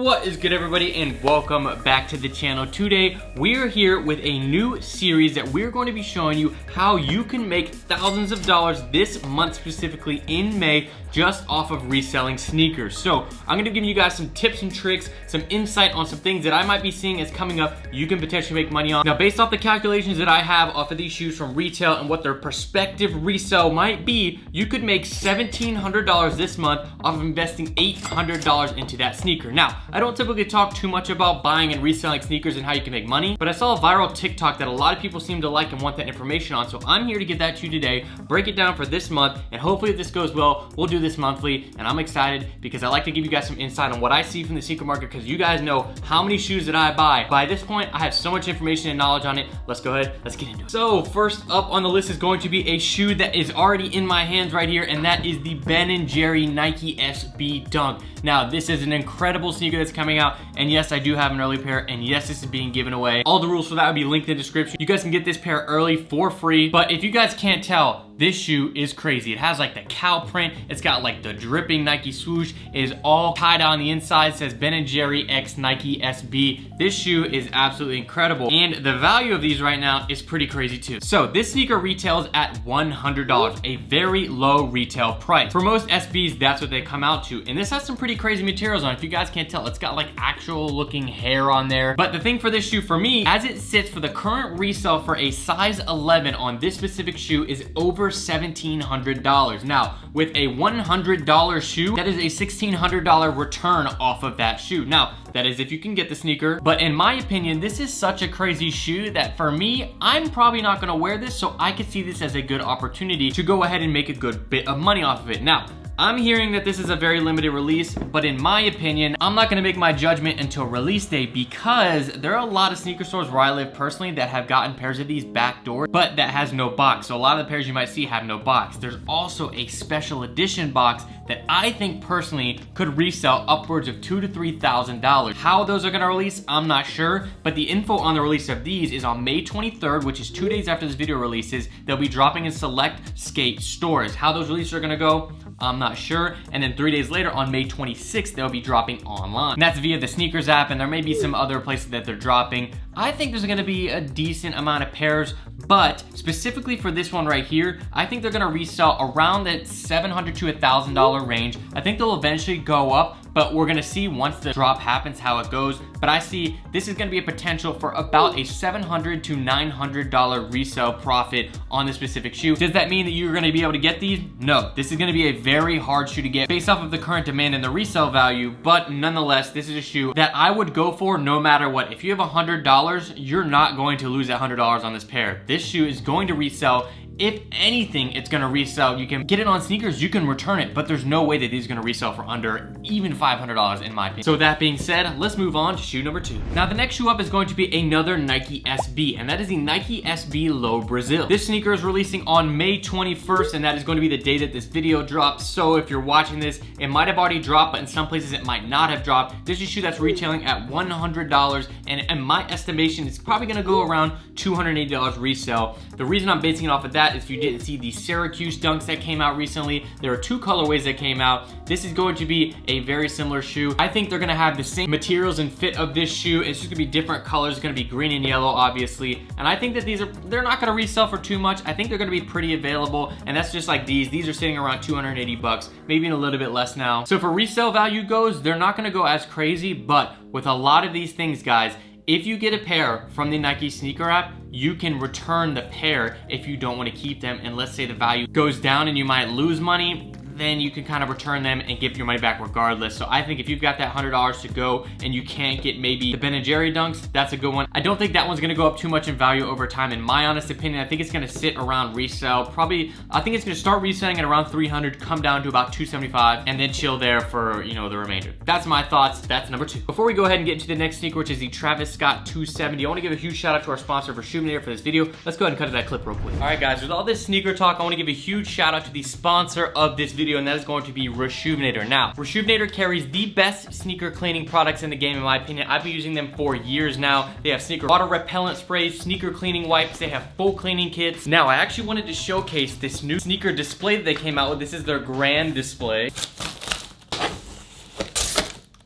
What is good, everybody, and welcome back to the channel. Today we are here with a new series that we're going to be showing you how you can make thousands of dollars this month, specifically in May, just off of reselling sneakers. So I'm going to give you guys some tips and tricks, some insight on some things that I might be seeing as coming up you can potentially make money on. Now, based off the calculations that I have off of these shoes from retail and what their prospective resale might be, you could make $1,700 this month off of investing $800 into that sneaker. Now, I don't typically talk too much about buying and reselling sneakers and how you can make money, but I saw a viral TikTok that a lot of people seem to like and want that information on, so I'm here to get that to you today, break it down for this month, and hopefully if this goes well, we'll do this monthly, and I'm excited because I like to give you guys some insight on what I see from the sneaker market, because you guys know how many shoes that I buy. By this point, I have so much information and knowledge on it. Let's go ahead, let's get into it. So first up on the list is going to be a shoe that is already in my hands right here, and that is the Ben & Jerry Nike SB Dunk. Now, this is an incredible sneaker that's coming out, and yes, I do have an early pair, and yes, this is being given away. All the rules for that will be linked in the description. You guys can get this pair early for free, but if you guys can't tell, this shoe is crazy. It has like the cow print, it's got like the dripping Nike swoosh, it is all tied on the inside, it says Ben & Jerry X Nike SB. This shoe is absolutely incredible, and the value of these right now is pretty crazy too. So this sneaker retails at $100, a very low retail price. For most SBs, that's what they come out to, and this has some pretty crazy materials on it. If you guys can't tell, it's got like actual looking hair on there. But the thing for this shoe for me, as it sits for the current resale for a size 11 on this specific shoe, is over $1,700. Now, with a $100 shoe, that is a $1,600 return off of that shoe. Now, that is if you can get the sneaker, but in my opinion, this is such a crazy shoe that for me, I'm probably not gonna wear this, so I could see this as a good opportunity to go ahead and make a good bit of money off of it. Now, I'm hearing that this is a very limited release, but in my opinion, I'm not gonna make my judgment until release day, because there are a lot of sneaker stores where I live personally that have gotten pairs of these backdoor, but that has no box. So a lot of the pairs you might see have no box. There's also a special edition box that I think personally could resell upwards of $2,000 to $3,000. How those are gonna release, I'm not sure, but the info on the release of these is on May 23rd, which is 2 days after this video releases. They'll be dropping in select skate stores. How those releases are gonna go, I'm not sure. And then 3 days later, on May 26th, they'll be dropping online. And that's via the sneakers app, and there may be some other places that they're dropping. I think there's gonna be a decent amount of pairs, but specifically for this one right here, I think they're gonna resell around that $700 to $1,000 range. I think they'll eventually go up, but we're gonna see once the drop happens how it goes. But I see this is gonna be a potential for about a $700 to $900 resale profit on this specific shoe. Does that mean that you're gonna be able to get these? No, this is gonna be a very hard shoe to get based off of the current demand and the resale value, but nonetheless, this is a shoe that I would go for no matter what. If you have $100, you're not going to lose that $100 on this pair. This shoe is going to resell. If anything, it's gonna resell. You can get it on sneakers, you can return it, but there's no way that these are gonna resell for under even $500 in my opinion. So that being said, let's move on to shoe number 2. Now, the next shoe up is going to be another Nike SB, and that is the Nike SB Lo Brasil. This sneaker is releasing on May 21st, and that is going to be the day that this video drops. So if you're watching this, it might have already dropped, but in some places it might not have dropped. This is a shoe that's retailing at $100, and in my estimation, it's probably gonna go around $280 resale. The reason I'm basing it off of that, if you didn't see the Syracuse dunks that came out recently, there are 2 colorways that came out. This is going to be a very similar shoe. I think they're gonna have the same materials and fit of this shoe. It's just gonna be different colors. It's gonna be green and yellow, obviously. And I think that they're not gonna resell for too much. I think they're gonna be pretty available, and that's just like these. These are sitting around 280 bucks, maybe a little bit less now. So for resale value goes, they're not gonna go as crazy, but with a lot of these things, guys, if you get a pair from the Nike sneaker app, you can return the pair if you don't want to keep them, and let's say the value goes down and you might lose money, then you can kind of return them and give your money back regardless. So I think if you've got that $100 to go and you can't get maybe the Ben & Jerry dunks, that's a good one. I don't think that one's gonna go up too much in value over time. In my honest opinion, I think it's gonna sit around resale. Probably, I think it's gonna start reselling at around 300, come down to about 275, and then chill there for, you know, the remainder. That's my thoughts. That's number 2. Before we go ahead and get into the next sneaker, which is the Travis Scott 270, I wanna give a huge shout out to our sponsor for Reshoevn8r for this video. Let's go ahead and cut to that clip real quick. All right, guys, with all this sneaker talk, I wanna give a huge shout out to the sponsor of this video, and that is going to be Reshoevn8r. Now, Reshoevn8r carries the best sneaker cleaning products in the game, in my opinion. I've been using them for years now. They have sneaker water repellent sprays, sneaker cleaning wipes, they have full cleaning kits. Now, I actually wanted to showcase this new sneaker display that they came out with. This is their grand display.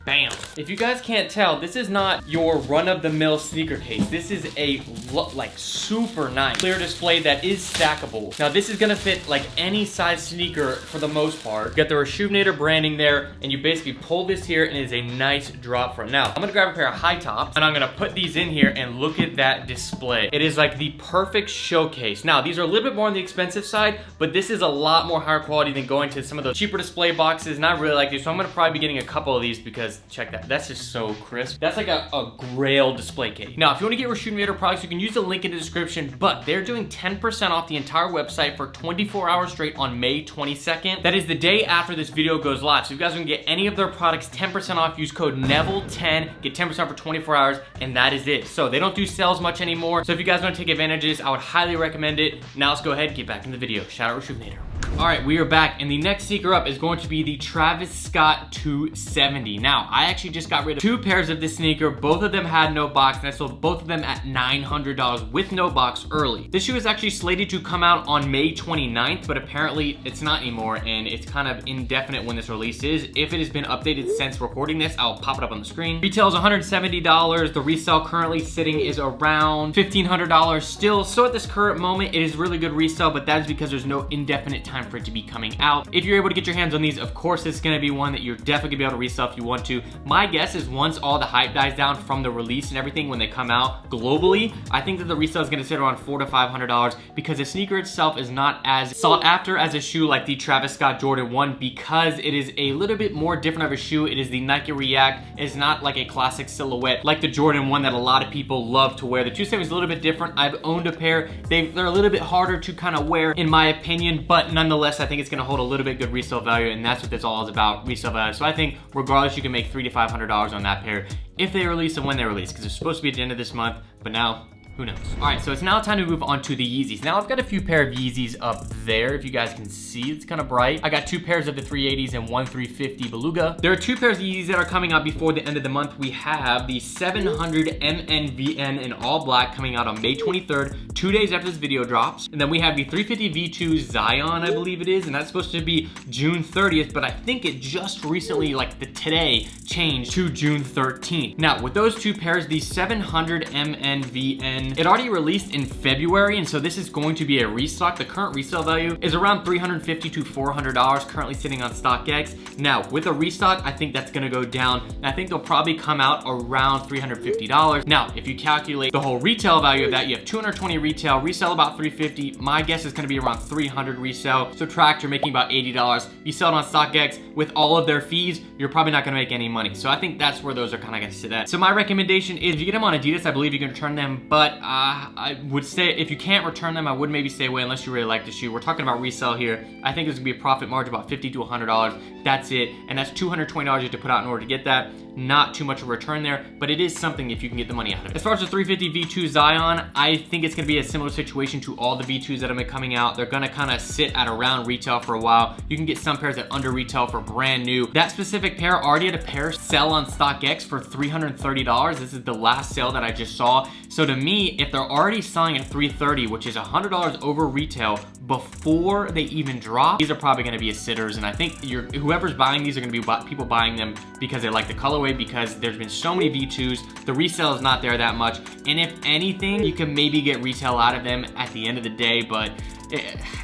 Bam. If you guys can't tell, this is not your run-of-the-mill sneaker case. This is a like super nice clear display that is stackable. Now this is gonna fit like any size sneaker for the most part. You got the Reshoevnator branding there, and you basically pull this here and it is a nice drop front. Now I'm gonna grab a pair of high tops and I'm gonna put these in here and look at that display. It is like the perfect showcase. Now these are a little bit more on the expensive side, but this is a lot more higher quality than going to some of those cheaper display boxes, and I really like these, so I'm gonna probably be getting a couple of these because check that, that's just so crisp. That's like a grail display case. Now, if you wanna get Reshoevnator products, you can use the link in the description, but they're doing 10% off the entire website for 24 hours straight on May 22nd. That is the day after this video goes live. So if you guys want to get any of their products 10% off, use code Nevel10, get 10% for 24 hours, and that is it. So they don't do sales much anymore. So if you guys wanna take advantage of this, I would highly recommend it. Now let's go ahead and get back in the video. Shout out Reshoevnator. All right, we are back, and the next sneaker up is going to be the Travis Scott 270. Now, I actually just got rid of 2 pairs of this sneaker. Both of them had no box, and I sold both of them at $900 with no box early. This shoe is actually slated to come out on May 29th, but apparently it's not anymore, and it's kind of indefinite when this release is. If it has been updated since recording this, I'll pop it up on the screen. Retail is $170. The resale currently sitting is around $1,500 still. So at this current moment, it is really good resale, but that is because there's no indefinite time for it to be coming out. If you're able to get your hands on these, of course it's gonna be one that you're definitely gonna be able to resell if you want to. My guess is once all the hype dies down from the release and everything, when they come out globally, I think that the resale is gonna sit around $400 to $500 because the sneaker itself is not as sought after as a shoe like the Travis Scott Jordan 1 because it is a little bit more different of a shoe. It is the Nike React. It's not like a classic silhouette like the Jordan 1 that a lot of people love to wear. The 270 is a little bit different. I've owned a pair. They're a little bit harder to kind of wear in my opinion, but nonetheless, I think it's gonna hold a little bit good resale value, and that's what this all is about, resale value. So I think regardless, you can make $300 to $500 on that pair if they release and when they release, because it's supposed to be at the end of this month, but now, who knows? All right, so it's now time to move on to the Yeezys. Now I've got a few pair of Yeezys up there. If you guys can see, it's kind of bright. I got 2 pairs of the 380s and 1 350 Beluga. There are 2 pairs of Yeezys that are coming out before the end of the month. We have the 700 MNVN in all black coming out on May 23rd, 2 days after this video drops. And then we have the 350 V2 Zion, I believe it is, and that's supposed to be June 30th, but I think it just recently, like today, changed to June 13th. Now, with those 2 pairs, the 700 MNVN, it already released in February, and so this is going to be a restock. The current resale value is around $350 to $400, currently sitting on StockX. Now, with a restock, I think that's gonna go down, and I think they'll probably come out around $350. Now, if you calculate the whole retail value of that, you have 220 retail, resell about $350. My guess is gonna be around $300 resale. Subtract, you're making about $80. You sell it on StockX with all of their fees, you're probably not gonna make any money. So I think that's where those are kind of gonna sit at. So my recommendation is if you get them on Adidas, I believe you can return them, but I would say if you can't return them, I would maybe stay away unless you really like the shoe. We're talking about resale here. I think there's gonna be a profit margin about $50 to $100. That's it, and that's $220 you have to put out in order to get that. Not too much of a return there, but it is something if you can get the money out of it. As far as the 350 V2 Zion, I think it's gonna be a similar situation to all the V2s that have been coming out. They're gonna kind of sit at around retail for a while. You can get some pairs at under retail for brand new. That specific pair already had a pair sell on StockX for $330. This is the last sale that I just saw. So to me, if they're already selling at $330, which is $100 over retail before they even drop, these are probably gonna be a sitters, and I think whoever's buying these are gonna be people buying them because they like the colorway, because there's been so many V2s, the resale is not there that much, and if anything, you can maybe get retail out of them at the end of the day, but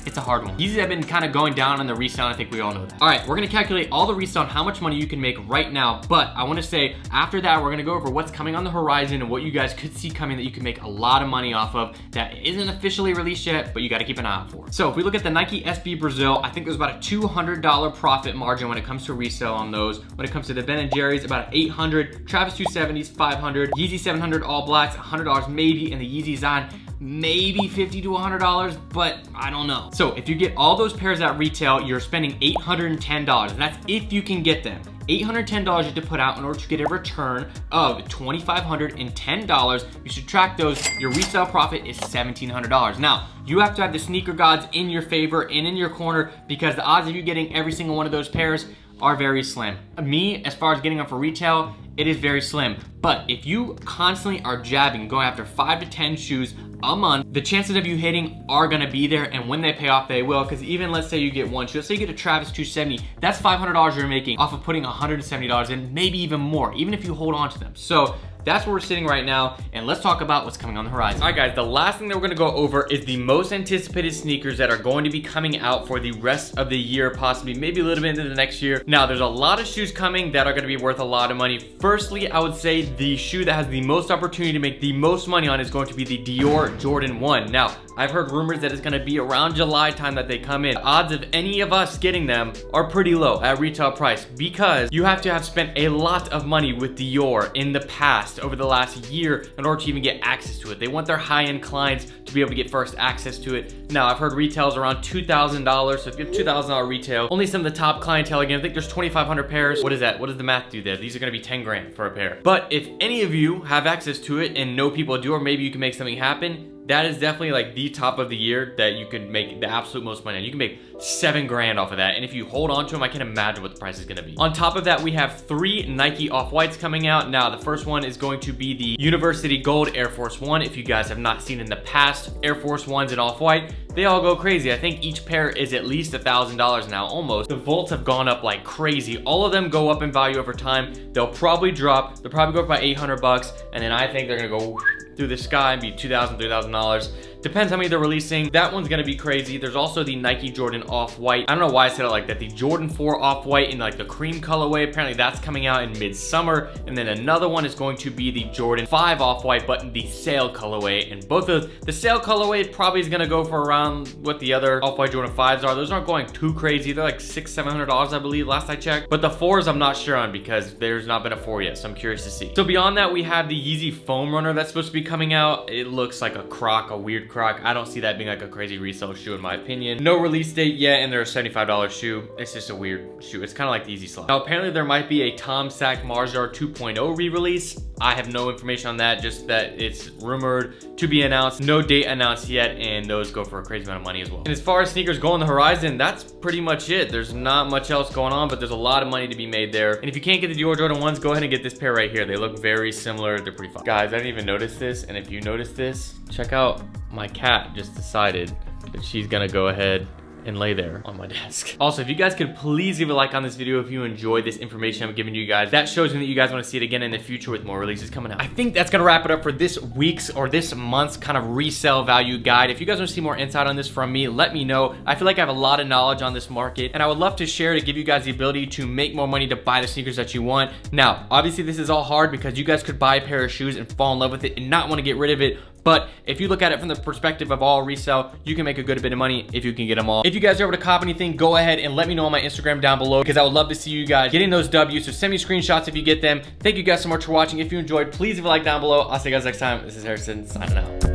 it's a hard one. Yeezys have been kind of going down on the resale, and I think we all know that. All right, we're gonna calculate all the resale and how much money you can make right now, but I wanna say after that, we're gonna go over what's coming on the horizon and what you guys could see coming that you can make a lot of money off of that isn't officially released yet, but you gotta keep an eye out for. So if we look at the Nike SB Brazil, I think there's about a $200 profit margin when it comes to resale on those. When it comes to the Ben & Jerry's, about 800, Travis 270s, 500, Yeezy 700 all blacks, $100 maybe, and the Yeezy Zion, maybe $50 to $100, but I don't know. So if you get all those pairs at retail, you're spending $810, and that's if you can get them. $810 you have to put out in order to get a return of $2,510. You subtract those, your resale profit is $1,700. Now, you have to have the sneaker gods in your favor and in your corner, because the odds of you getting every single one of those pairs are very slim. Me, as far as getting them for retail, it is very slim. But if you constantly are jabbing, going after 5 to 10 shoes a month, the chances of you hitting are gonna be there, and when they pay off, they will. Because even let's say you get one shoe, let's say you get a Travis 270, that's $500 you're making off of putting $170 in, maybe even more, even if you hold on to them. So that's where we're sitting right now, and let's talk about what's coming on the horizon. All right, guys, the last thing that we're gonna go over is the most anticipated sneakers that are going to be coming out for the rest of the year, possibly maybe a little bit into the next year. Now, there's a lot of shoes coming that are gonna be worth a lot of money. Firstly, I would say the shoe that has the most opportunity to make the most money on is going to be the Dior Jordan 1. Now, I've heard rumors that it's gonna be around July time that they come in. The odds of any of us getting them are pretty low at retail price, because you have to have spent a lot of money with Dior in the past, over the last year, in order to even get access to it. They want their high-end clients to be able to get first access to it. Now, I've heard retails around $2,000, so if you have $2,000 retail, only some of the top clientele, again, I think there's 2,500 pairs. What is that? What does the math do there? These are gonna be 10 grand for a pair. But if any of you have access to it and know people do, or maybe you can make something happen, that is definitely like the top of the year that you could make the absolute most money on. You can make 7 grand off of that, and if you hold on to them, I can imagine what the price is gonna be. On top of that, we have 3 Nike Off-Whites coming out. Now, the first one is going to be the University Gold Air Force One. If you guys have not seen in the past, Air Force Ones in Off-White, they all go crazy. I think each pair is at least $1,000 now, almost. The Volts have gone up like crazy. All of them go up in value over time. They'll probably drop. They'll probably go up by 800 bucks, and then I think they're gonna go through the sky and be $2,000, $3,000. Depends how many they're releasing. That one's gonna be crazy. There's also the Nike Jordan Off-White. I don't know why I said it like that. The Jordan 4 Off-White in like the cream colorway. Apparently that's coming out in mid-summer. And then another one is going to be the Jordan 5 Off-White, but in the Sale colorway. And both of the Sale colorway probably is gonna go for around what the other Off-White Jordan 5s are. Those aren't going too crazy. They're like $600, $700, I believe, last I checked. But the 4s I'm not sure on, because there's not been a 4 yet, so I'm curious to see. So beyond that, we have the Yeezy Foam Runner that's supposed to be coming out. It looks like a croc, a weird croc. I don't see that being like a crazy resale shoe in my opinion. No release date yet, and they're a $75 shoe. It's just a weird shoe. It's kind of like the Yeezy Slide. Now, apparently there might be a Tom Sack Marjar 2.0 re-release. I have no information on that, just that it's rumored to be announced. No date announced yet, and those go for a crazy amount of money as well. And as far as sneakers go on the horizon, that's pretty much it. There's not much else going on, but there's a lot of money to be made there. And if you can't get the Dior Jordan 1s, go ahead and get this pair right here. They look very similar. They're pretty fun. Guys, I didn't even notice this, and if you notice this, check out my cat just decided that she's gonna go ahead and lay there on my desk. Also, if you guys could please leave a like on this video if you enjoyed this information I'm giving you guys. That shows me that you guys want to see it again in the future with more releases coming out. I think that's gonna wrap it up for this week's or this month's kind of resale value guide. If you guys want to see more insight on this from me, let me know. I feel like I have a lot of knowledge on this market, and I would love to share to give you guys the ability to make more money to buy the sneakers that you want. Now, obviously this is all hard because you guys could buy a pair of shoes and fall in love with it and not want to get rid of it. But if you look at it from the perspective of all resale, you can make a good bit of money if you can get them all. If you guys are able to cop anything, go ahead and let me know on my Instagram down below, because I would love to see you guys getting those W's. So send me screenshots if you get them. Thank you guys so much for watching. If you enjoyed, please leave a like down below. I'll see you guys next time. This is Harrison signing out.